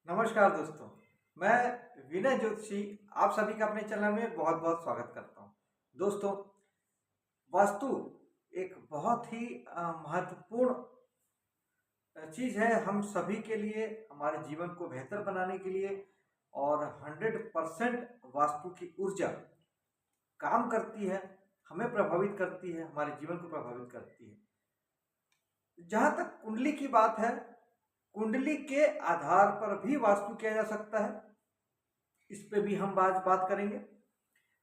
नमस्कार दोस्तों, मैं विनय ज्योतिषी आप सभी का अपने चैनल में बहुत बहुत स्वागत करता हूं। दोस्तों, वास्तु एक बहुत ही महत्वपूर्ण चीज़ है हम सभी के लिए, हमारे जीवन को बेहतर बनाने के लिए। और 100% वास्तु की ऊर्जा काम करती है, हमें प्रभावित करती है, हमारे जीवन को प्रभावित करती है। जहाँ तक कुंडली की बात है, कुंडली के आधार पर भी वास्तु किया जा सकता है। इस पे भी हम आज बात करेंगे।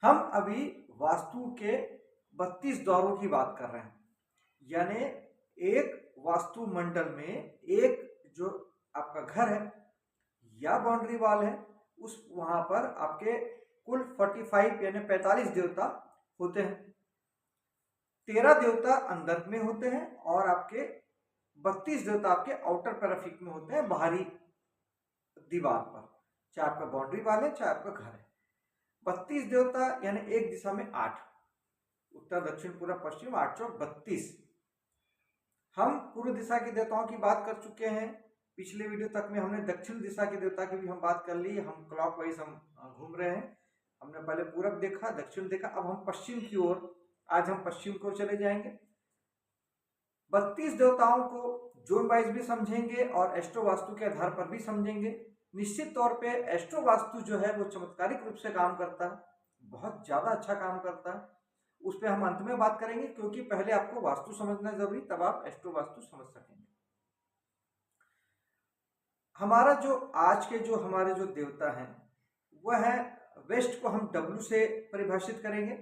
हम अभी वास्तु के 32 द्वारों की बात कर रहे हैं, यानी एक वास्तु मंडल में एक जो आपका घर है या बाउंड्री वॉल है, उस वहां पर आपके कुल 45 यानी 45 देवता होते हैं। 13 देवता अंदर में होते हैं और आपके 32 देवता आपके आउटर पैराफिक में होते हैं, बाहरी दीवार पर, चाहे आपका बाउंड्री वॉल है चाहे आपका घर है। 32 देवता यानी एक दिशा में 8, उत्तर दक्षिण पूर्व पश्चिम, 8 चौक 32। हम पूर्व दिशा के देवताओं की बात कर चुके हैं। पिछले वीडियो तक में हमने दक्षिण दिशा के देवता की भी हम बात कर ली। हम क्लॉकवाइज हम घूम रहे हैं। हमने पहले पूरब देखा, दक्षिण देखा, अब हम पश्चिम की ओर, आज हम पश्चिम की ओर चले जाएंगे। 32 देवताओं को जोन वाइज भी समझेंगे और एस्ट्रो वास्तु के आधार पर भी समझेंगे। निश्चित तौर पे एस्ट्रो वास्तु जो है वो चमत्कारिक रूप से काम करता है, बहुत ज्यादा अच्छा काम करता है। उस पर हम अंत में बात करेंगे, क्योंकि पहले आपको वास्तु समझना जरूरी, तब आप एस्ट्रो वास्तु समझ सकेंगे। हमारा जो आज के जो हमारे जो देवता हैं वह है, वेस्ट को हम डब्लू से परिभाषित करेंगे।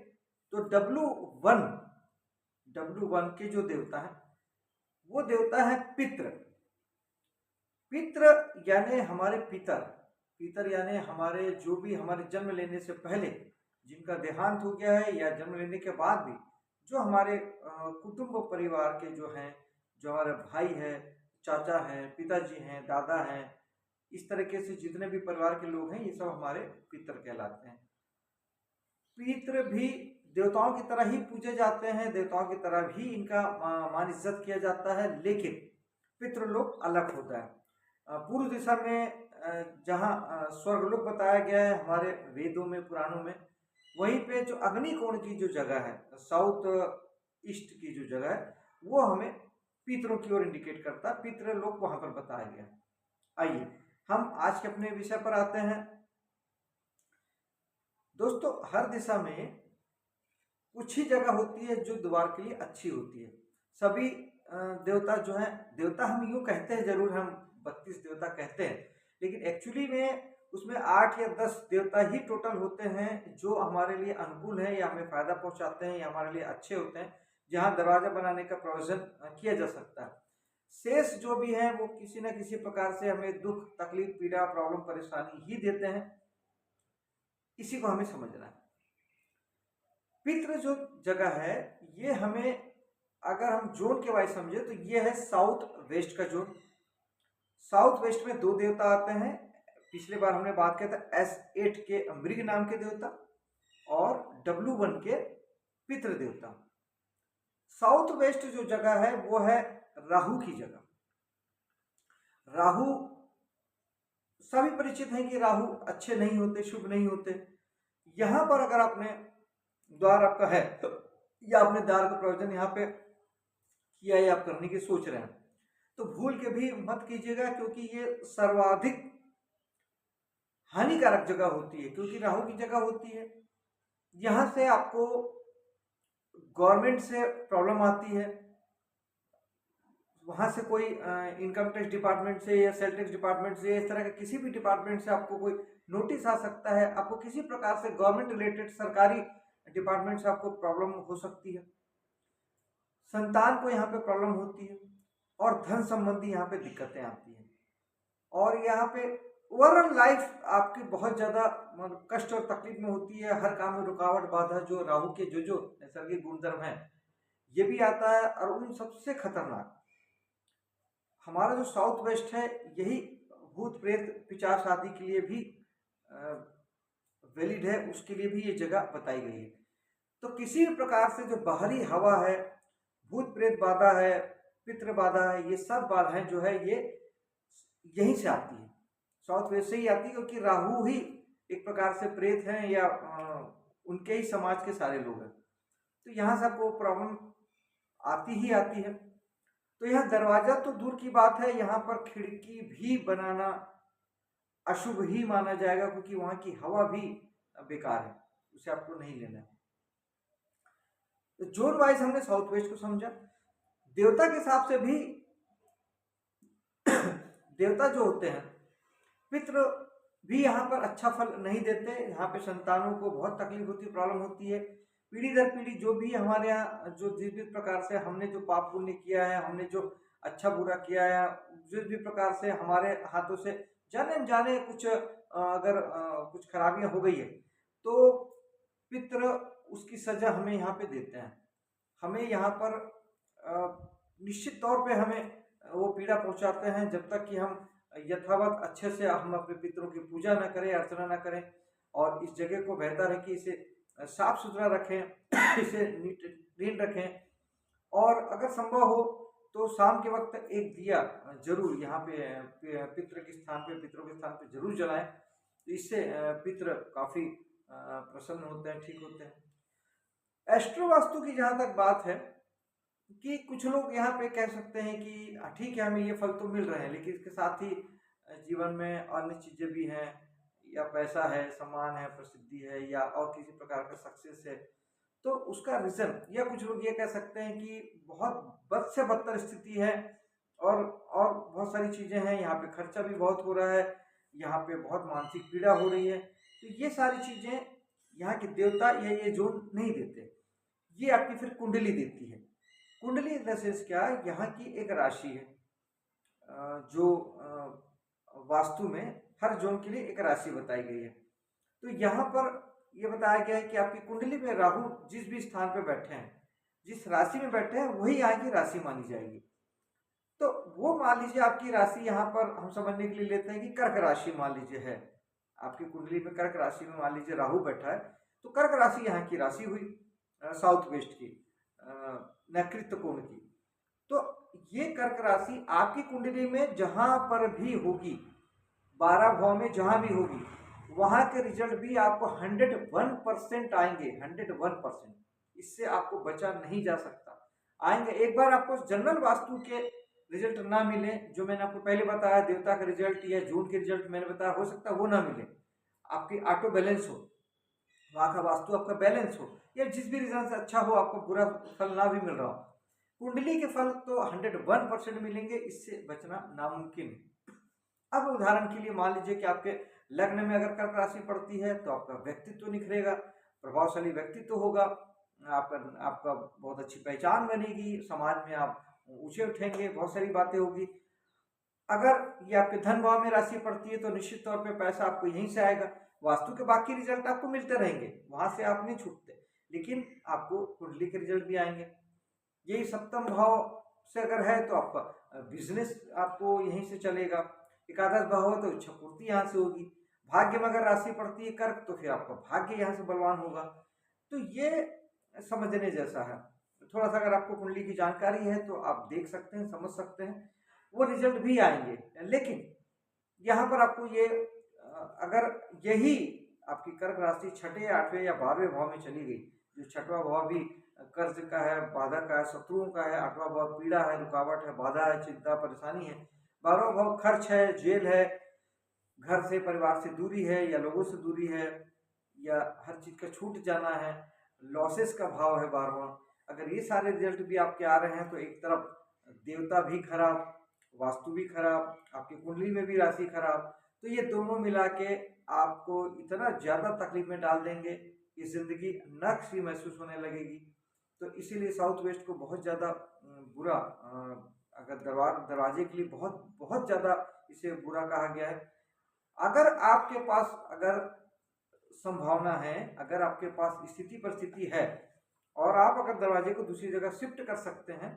तो डब्लू वन के जो देवता हैं वो देवता है पितृ। पितृ यानी हमारे पितर, पितर यानी हमारे जो भी हमारे जन्म लेने से पहले जिनका देहांत हो गया है या जन्म लेने के बाद भी जो हमारे कुटुंब परिवार के जो हैं, जो हमारे भाई है, चाचा हैं, पिताजी हैं, दादा हैं, इस तरीके से जितने भी परिवार के लोग हैं ये सब हमारे पितर कहलाते हैं। पितर भी देवताओं की तरह ही पूजे जाते हैं, देवताओं की तरह भी इनका मान इज्जत किया जाता है, लेकिन पितृलोक अलग होता है। पूर्व दिशा में जहाँ स्वर्गलोक बताया गया है हमारे वेदों में, पुराणों में, वहीं पे जो अग्निकोण की जो जगह है, साउथ ईस्ट की जो जगह है, वो हमें पितरों की ओर इंडिकेट करता है। पितृलोक वहां पर बताया गया। आइए हम आज के अपने विषय पर आते हैं। दोस्तों, हर दिशा में कुछ ही जगह होती है जो द्वार के लिए अच्छी होती है। सभी देवता जो हैं, देवता हम यूं कहते हैं, जरूर हम 32 देवता कहते हैं, लेकिन एक्चुअली में उसमें 8 या 10 देवता ही टोटल होते हैं जो हमारे लिए अनुकूल हैं या हमें फायदा पहुंचाते हैं या हमारे लिए अच्छे होते हैं, जहां दरवाजा बनाने का प्रोविजन किया जा सकता है। शेष जो भी हैं वो किसी न किसी प्रकार से हमें दुख, तकलीफ, पीड़ा, प्रॉब्लम, परेशानी ही देते हैं। इसी को हमें समझना है। पितृ जो जगह है ये हमें, अगर हम जोन के वाइज समझे तो ये है साउथ वेस्ट का जोन। साउथ वेस्ट में 2 देवता आते हैं। पिछले बार हमने बात किया था S8 के मृग नाम के देवता और W1 के पितृ देवता। साउथ वेस्ट जो जगह है वो है राहु की जगह। राहु सभी परिचित हैं कि राहु अच्छे नहीं होते, शुभ नहीं होते। यहां पर अगर आपने द्वार आपका है या आपने द्वार का प्रयोजन यहाँ पे किया या आप करने की सोच रहे हैं तो भूल के भी मत कीजिएगा, क्योंकि ये सर्वाधिक हानिकारक जगह होती है, क्योंकि राहु की जगह होती है। यहां से आपको गवर्नमेंट से प्रॉब्लम आती है, वहां से कोई इनकम टैक्स डिपार्टमेंट से या सेल टैक्स डिपार्टमेंट से, इस तरह के किसी भी डिपार्टमेंट से आपको कोई नोटिस आ सकता है। आपको किसी प्रकार से गवर्नमेंट रिलेटेड सरकारी डिपार्टमेंट से आपको प्रॉब्लम हो सकती है। संतान को यहाँ पे प्रॉब्लम होती है और धन संबंधी यहाँ पे दिक्कतें आती हैं। और यहाँ पे ओवरऑल लाइफ आपकी बहुत ज़्यादा कष्ट और तकलीफ में होती है। हर काम में रुकावट, बाधा, जो राहु के जो नैसर्गिक गुणधर्म है ये भी आता है। और उन सबसे खतरनाक हमारा जो साउथ वेस्ट है, यही भूत प्रेत पिशाच आदि के लिए भी वैलिड है, उसके लिए भी ये जगह बताई गई है। तो किसी भी प्रकार से जो बाहरी हवा है, भूत प्रेत बाधा है, पितृ बाधा है, ये सब बाधाएं जो है ये यहीं से आती है। साउथ वेस्ट से ही आती है, क्योंकि राहु ही एक प्रकार से प्रेत हैं या उनके ही समाज के सारे लोग हैं। तो यहाँ से आपको प्रॉब्लम आती ही आती है। तो यह दरवाजा तो दूर की बात है, यहाँ पर खिड़की भी बनाना अशुभ ही माना जाएगा, क्योंकि वहां की हवा भी बेकार है, उसे आपको नहीं लेना है। तो जोन वाइज हमने साउथ वेस्ट को समझा। देवता के हिसाब से भी देवता जो होते हैं, पितृ भी यहाँ पर अच्छा फल नहीं देते। यहाँ पे संतानों को बहुत तकलीफ होती है, प्रॉब्लम होती है। पीढ़ी दर पीढ़ी जो भी हमारे यहाँ जो जिस भी प्रकार से हमने जो पाप पुण्य किया है, हमने जो अच्छा बुरा किया है, जिस भी प्रकार से हमारे हाथों से जाने अनजाने कुछ अगर कुछ खराबियां हो गई है, तो पितृ उसकी सजा हमें यहाँ पे देते हैं। हमें यहाँ पर निश्चित तौर पे हमें वो पीड़ा पहुंचाते हैं, जब तक कि हम यथावत अच्छे से हम अपने पितरों की पूजा न करें, अर्चना न करें, और इस जगह को बेहतर है कि इसे साफ सुथरा रखें, इसे नीट क्लीन रखें। और अगर संभव हो तो शाम के वक्त एक दिया जरूर यहाँ पे पितरों के स्थान पे जरूर जलाएं। तो इससे पितृ काफी प्रसन्न होते हैं, ठीक होते हैं। एस्ट्रो वास्तु की जहां तक बात है कि कुछ लोग यहाँ पे कह सकते हैं कि ठीक है, हमें ये फल तो मिल रहे हैं, लेकिन इसके साथ ही जीवन में अन्य चीजें भी हैं, या पैसा है, सम्मान है, प्रसिद्धि है, या और किसी प्रकार का सक्सेस है, तो उसका रीजन, या कुछ लोग ये कह सकते हैं कि बहुत बद से बदतर स्थिति है, और बहुत सारी चीजें हैं, यहाँ पे खर्चा भी बहुत हो रहा है, यहाँ पे बहुत मानसिक पीड़ा हो रही है। तो ये सारी चीजें यहाँ के देवता या ये जोन नहीं देते, ये आपकी फिर कुंडली देती है। कुंडली इन द सेंस क्या, यहाँ की एक राशि है जो वास्तु में हर जोन के लिए एक राशि बताई गई है। तो यहाँ पर यह बताया गया है कि आपकी कुंडली में राहु जिस भी स्थान पर बैठे हैं, जिस राशि में बैठे हैं, वही यहाँ की राशि मानी जाएगी। तो वो मान लीजिए आपकी राशि यहाँ पर हम समझने के लिए लेते हैं कि कर्क राशि मान लीजिए है, आपकी कुंडली में कर्क राशि में मान लीजिए राहु बैठा है, तो कर्क राशि यहाँ की राशि हुई साउथ वेस्ट की, नैकृत्य कोण की। तो ये कर्क राशि आपकी कुंडली में जहां पर भी होगी, 12 भाव में जहां भी होगी, वहां के रिजल्ट भी आपको 101% आएंगे, 101%। इससे आपको बचा नहीं जा सकता, आएंगे। एक बार आपको जनरल वास्तु के रिजल्ट ना मिले, जो मैंने आपको पहले बताया, देवता का रिजल्ट या जून के रिजल्ट मैंने बताया, हो सकता है वो ना मिले, आपकी ऑटो बैलेंस हो, वहां का वास्तु आपका बैलेंस हो, या जिस भी रीजन से अच्छा हो, आपको बुरा फल ना भी मिल रहा हो, कुंडली के फल तो 101% मिलेंगे, इससे बचना नामुमकिन है। अब उदाहरण के लिए मान लीजिए कि आपके लग्न में अगर कर्क राशि पड़ती है, तो आपका व्यक्तित्व निखरेगा, प्रभावशाली व्यक्तित्व होगा, आपका बहुत अच्छी पहचान बनेगी, समाज में आप ऊंचे उठेंगे, बहुत सारी बातें होगी। अगर ये आपके धन भाव में राशि पड़ती है, तो निश्चित तौर पे पैसा आपको यहीं से आएगा। वास्तु के बाकी रिजल्ट आपको मिलते रहेंगे, वहां से आप नहीं छूटते, लेकिन आपको कुंडली के रिजल्ट भी आएंगे। यही सप्तम भाव से अगर है, तो आपका बिजनेस आपको यहीं से चलेगा। एकादश भाव हो तो इच्छा पूर्ति यहाँ से होगी। भाग्य में अगर राशि पड़ती है कर्क, तो फिर आपका भाग्य यहाँ से बलवान होगा। तो ये समझने जैसा है। थोड़ा सा अगर आपको कुंडली की जानकारी है तो आप देख सकते हैं, समझ सकते हैं, वो रिजल्ट भी आएंगे। लेकिन यहाँ पर आपको ये अगर यही आपकी कर्क राशि 6, 8 या 12वें भाव में चली गई, जो 6वां भाव भी कर्ज का है, बाधा का है, शत्रुओं का है, 8वां भाव पीड़ा है, रुकावट है, बाधा है, चिंता परेशानी है, 12वां भाव खर्च है, जेल है, घर से परिवार से दूरी है, या लोगों से दूरी है, या हर चीज का छूट जाना है, लॉसेस का भाव है 12वां। अगर ये सारे रिजल्ट भी आपके आ रहे हैं, तो एक तरफ देवता भी खराब, वास्तु भी खराब, आपकी कुंडली में भी राशि खराब, तो ये दोनों मिला के आपको इतना ज्यादा तकलीफ में डाल देंगे कि जिंदगी नर्क सी महसूस होने लगेगी। तो इसीलिए साउथ वेस्ट को बहुत ज्यादा बुरा, अगर दरवाजे के लिए बहुत बहुत ज्यादा इसे बुरा कहा गया है। अगर आपके पास अगर संभावना है, अगर आपके पास स्थिति परिस्थिति है, और आप अगर दरवाजे को दूसरी जगह शिफ्ट कर सकते हैं,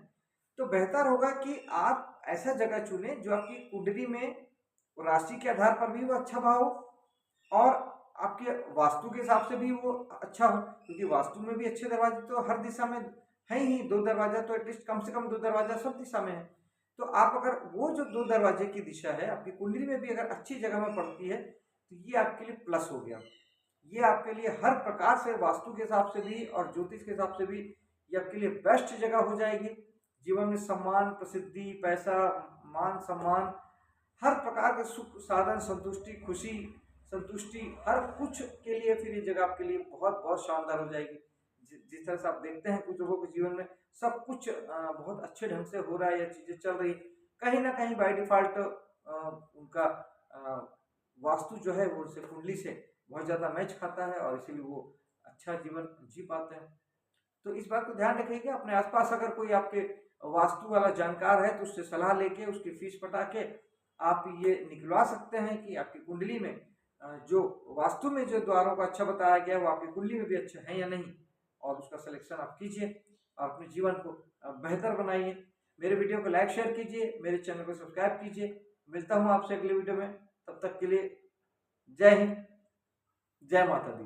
तो बेहतर होगा कि आप ऐसा जगह चुने जो आपकी कुंडली में राशि के आधार पर भी वो अच्छा भाव हो, और आपके वास्तु के हिसाब से भी वो अच्छा हो, क्योंकि वास्तु में भी अच्छे दरवाजे तो हर दिशा में है ही, 2 दरवाजा तो एटलीस्ट कम से कम 2 दरवाजा सब दिशा में है। तो आप अगर वो जो 2 दरवाजे की दिशा है आपकी कुंडली में भी अगर अच्छी जगह में पड़ती है तो ये आपके लिए प्लस हो गया। ये आपके लिए हर प्रकार से वास्तु के हिसाब से भी और ज्योतिष के हिसाब से भी ये आपके लिए बेस्ट जगह हो जाएगी। जीवन में सम्मान, प्रसिद्धि, पैसा, मान सम्मान, हर प्रकार के सुख साधन, संतुष्टि, खुशी, संतुष्टि, हर कुछ के लिए फिर ये जगह आपके लिए बहुत बहुत शानदार हो जाएगी। जिस तरह से आप देखते हैं कुछ लोगों के जीवन में सब कुछ बहुत अच्छे ढंग से हो रहा है या चीजें चल रही, कहीं ना कहीं बाय डिफॉल्ट उनका वास्तु जो है वो उनसे कुंडली से बहुत ज्यादा मैच खाता है और इसीलिए वो अच्छा जीवन जी पाते हैं। तो इस बात को ध्यान रखिएगा, अपने आसपास अगर कोई आपके वास्तु वाला जानकार है तो उससे सलाह लेके उसकी फीस पटा के आप ये निकलवा सकते हैं कि आपकी कुंडली में जो वास्तु में जो द्वारों का अच्छा बताया गया है वो आपकी कुंडली में भी अच्छे हैं या नहीं, और उसका सिलेक्शन आप कीजिए और अपने जीवन को बेहतर बनाइए। मेरे वीडियो को लाइक शेयर कीजिए, मेरे चैनल को सब्सक्राइब कीजिए। मिलता हूँ आपसे अगले वीडियो में, तब तक के लिए जय हिंद, जय माता दी।